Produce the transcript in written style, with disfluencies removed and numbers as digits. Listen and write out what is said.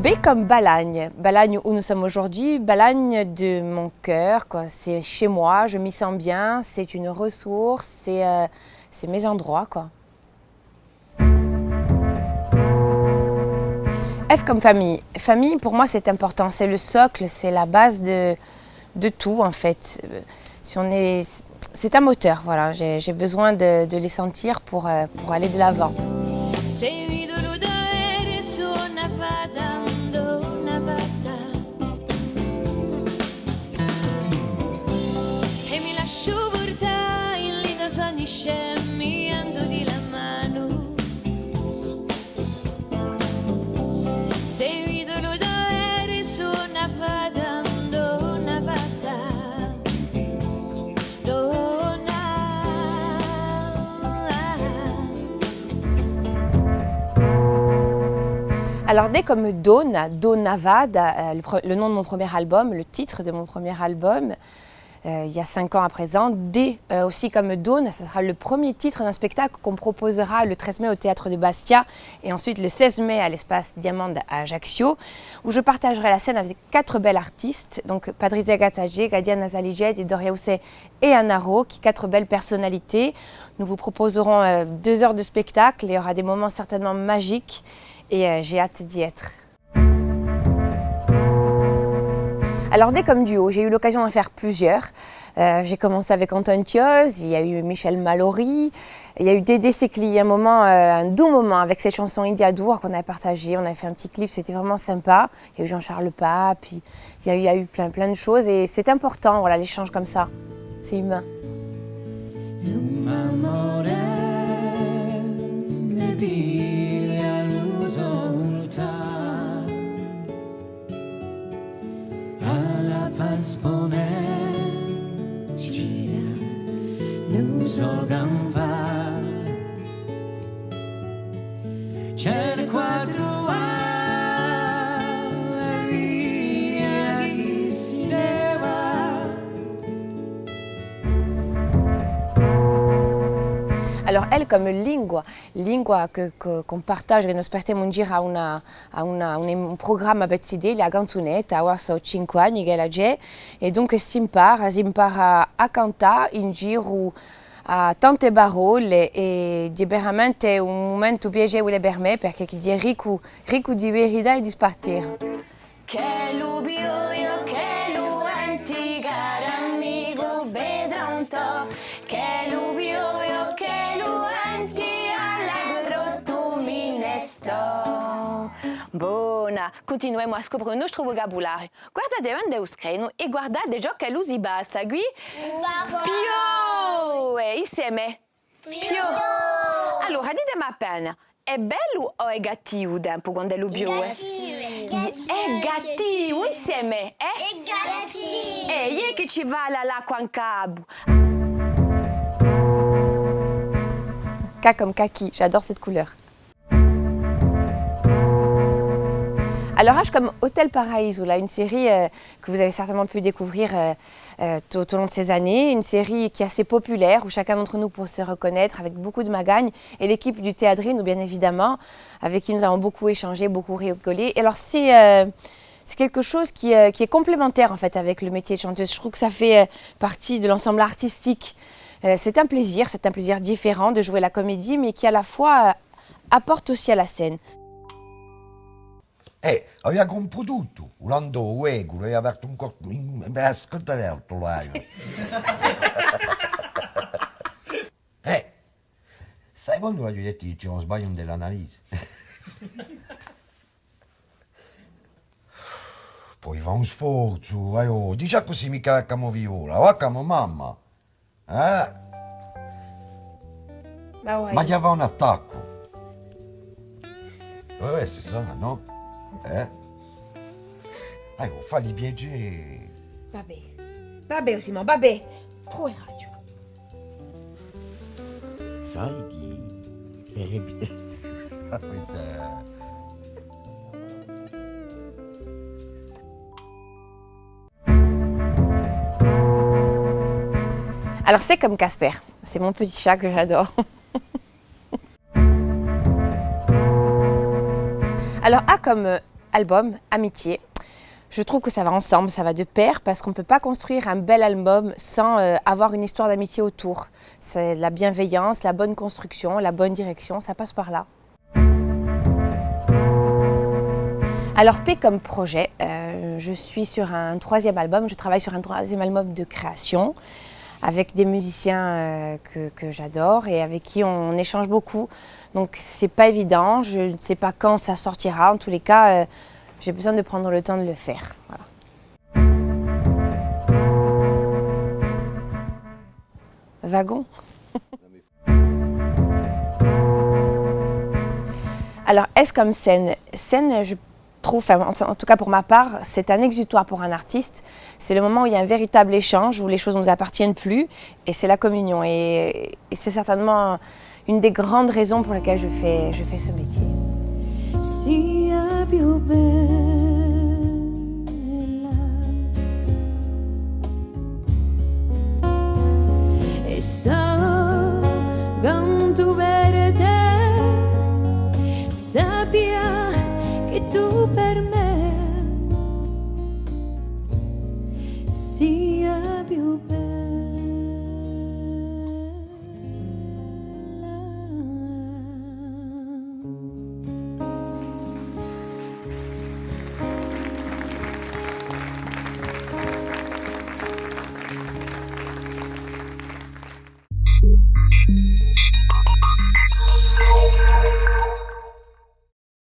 B comme Balagne. Balagne où nous sommes aujourd'hui, Balagne de mon cœur, quoi. C'est chez moi, je m'y sens bien, c'est une ressource, c'est mes endroits, quoi. F comme famille. Famille, pour moi, c'est important, c'est le socle, c'est la base de tout, en fait. C'est un moteur, voilà. J'ai besoin de les sentir pour aller de l'avant. Alors D comme Dona, Donavada, le nom de mon premier album, le titre de mon premier album, il y a 5 ans à présent. D aussi comme Dona, ce sera le premier titre d'un spectacle qu'on proposera le 13 mai au Théâtre de Bastia et ensuite le 16 mai à l'Espace Diamande à Ajaccio, où je partagerai la scène avec 4 belles artistes, donc Patrizia Gatagé, Gadia Nazaliged, Doria Housset et Anaro, qui 4 belles personnalités. Nous vous proposerons 2 heures de spectacle, il y aura des moments certainement magiques. Et j'ai hâte d'y être. Alors D comme duo, j'ai eu l'occasion d'en faire plusieurs. J'ai commencé avec Anton Thioz, il y a eu Michel Mallory, il y a eu Dédé Sekli, un doux moment avec cette chanson Indiadour qu'on a partagée. On a fait un petit clip, c'était vraiment sympa. Il y a eu Jean-Charles Pape, puis il y a eu plein de choses et c'est important, voilà, l'échange comme ça. C'est humain. Alors elle comme lingua qu'on partage, che nos portiamo in giro a un programma a Bezzidè, la canzunetta, ora so 5 anni che la c'è, e dunque si impara a cantare in giro a tante parole e di veramente un momento piacevole per me perché chi è ricco di verità e di spartire. Che l'ubioio, che l'uenti, caro amico, vedrà un to', che l'ubioio, che l'uenti, allegro tu mi ne sto. Buona, continuiamo a scoprire il nostro vocabolario. Guardate quando è screno e guardate ciò che l'usi bassa qui. Pio! Insieme. Pio! Allora, ditemi appena, è bello o è cattivo il tempo quando è l'ubio? È cattivo, insieme, eh? È cattivo! E io che ci va l'acqua in capo. K comme kaki, j'adore cette couleur. Alors H comme Hôtel Paraíso, là, une série que vous avez certainement pu découvrir tout au long de ces années, une série qui est assez populaire, où chacun d'entre nous peut se reconnaître avec beaucoup de magagne, et l'équipe du Théâtrino, bien évidemment, avec qui nous avons beaucoup échangé, beaucoup rigolé. Et alors c'est quelque chose qui est complémentaire en fait avec le métier de chanteuse. Je trouve que ça fait partie de l'ensemble artistique. C'est un plaisir différent de jouer la comédie, mais qui à la fois apporte aussi à la scène. Aveva computo, urlando uego, aveva aperto un corpo, ascolta aperto l'aio. Sai quando voglio dire che c'è uno sbaglio dell'analisi? Poi fa un sforzo, vai, dici così mica camo viola, o camo mamma, Ma gli aveva un attacco. Si sa, no? Falli piacere. Vabbè Osimo, vabbè. Trop radio. Sai chi? Alors c'est comme Casper, c'est mon petit chat que j'adore. Alors A comme album, Amitié. Je trouve que ça va ensemble, ça va de pair, parce qu'on ne peut pas construire un bel album sans avoir une histoire d'amitié autour. C'est la bienveillance, la bonne construction, la bonne direction, ça passe par là. Alors P comme projet, je suis sur un troisième album, je travaille sur un troisième album de création avec des musiciens que j'adore et avec qui on échange beaucoup. Donc c'est pas évident, je ne sais pas quand ça sortira, en tous les cas j'ai besoin de prendre le temps de le faire. Voilà. Wagon. Alors S comme scène. Scène, je trouve, en tout cas pour ma part, c'est un exutoire pour un artiste. C'est le moment où il y a un véritable échange, où les choses ne nous appartiennent plus, et c'est la communion. Et c'est certainement une des grandes raisons pour lesquelles je fais ce métier. Sia più bella e so canto per te sappia che tu per me si